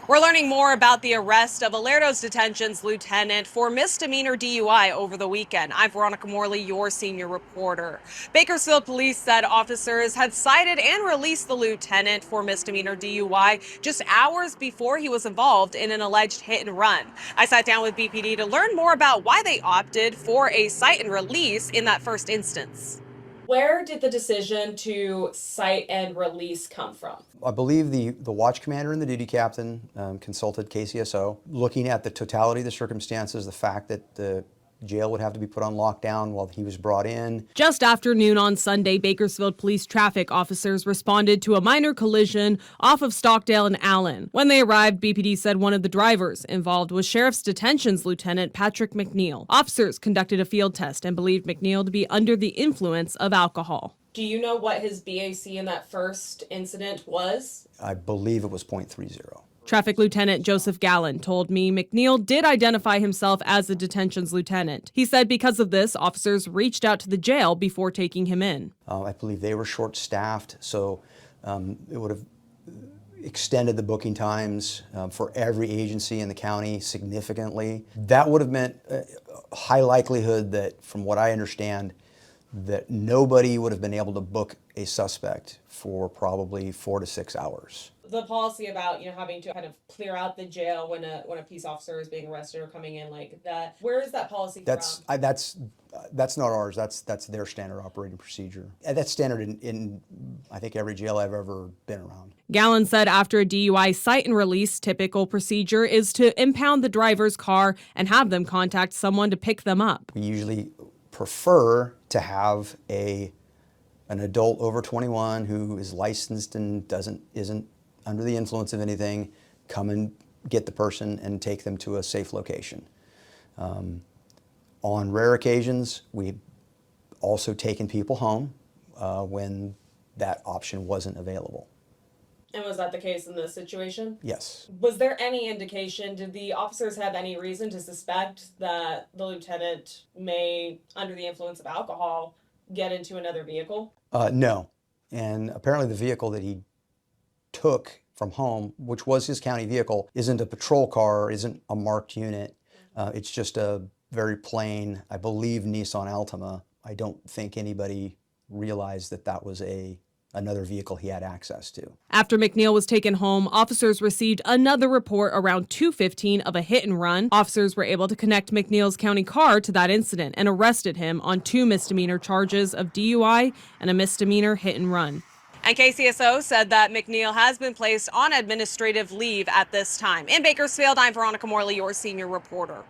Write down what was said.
We're learning more about the arrest of Alerdo's Detention's lieutenant for misdemeanor DUI over the weekend. I'm Veronica Morley, your senior reporter. Bakersfield police said officers had cited and released the lieutenant for misdemeanor DUI just hours before he was involved in an alleged hit and run. I sat down with BPD to learn more about why they opted for a cite and release in that first instance. Where did the decision to cite and release come from? I believe the watch commander and the duty captain consulted KCSO, looking at the totality of the circumstances, the fact that the jail would have to be put on lockdown while he was brought in. Just after noon on Sunday, Bakersfield police traffic officers responded to a minor collision off of Stockdale and Allen. When they arrived, BPD said one of the drivers involved was Sheriff's Detention's Lieutenant Patrick McNeil. Officers conducted a field test and believed McNeil to be under the influence of alcohol. Do you know what his BAC in that first incident was? I believe it was .30. Traffic Lieutenant Joseph Gallen told me McNeil did identify himself as the detention's lieutenant. He said because of this, officers reached out to the jail before taking him in. I believe they were short-staffed, so it would have extended the booking times for every agency in the county significantly. That would have meant a high likelihood that, from what I understand, that nobody would have been able to book a suspect for probably 4 to 6 hours. The policy about having to kind of clear out the jail when a peace officer is being arrested or coming in like that, where is that policy from? That's not ours. That's their standard operating procedure. And that's standard in I think every jail I've ever been around. Gallen said after a DUI cite and release, typical procedure is to impound the driver's car and have them contact someone to pick them up. We usually prefer to have an adult over 21 who is licensed and isn't under the influence of anything, come and get the person and take them to a safe location. On rare occasions, we've also taken people home when that option wasn't available. And was that the case in this situation? Yes. Was there any indication, did the officers have any reason to suspect that the lieutenant may, under the influence of alcohol, get into another vehicle? No. And apparently the vehicle that he took from home, which was his county vehicle, isn't a patrol car, isn't a marked unit. It's just a very plain, I believe, Nissan Altima. I don't think anybody realized that that was another vehicle he had access to. After McNeil was taken home, officers received another report around 2:15 of a hit and run. Officers were able to connect McNeil's county car to that incident and arrested him on 2 misdemeanor charges of DUI and a misdemeanor hit and run. And KCSO said that McNeil has been placed on administrative leave at this time. In Bakersfield, I'm Veronica Morley, your senior reporter.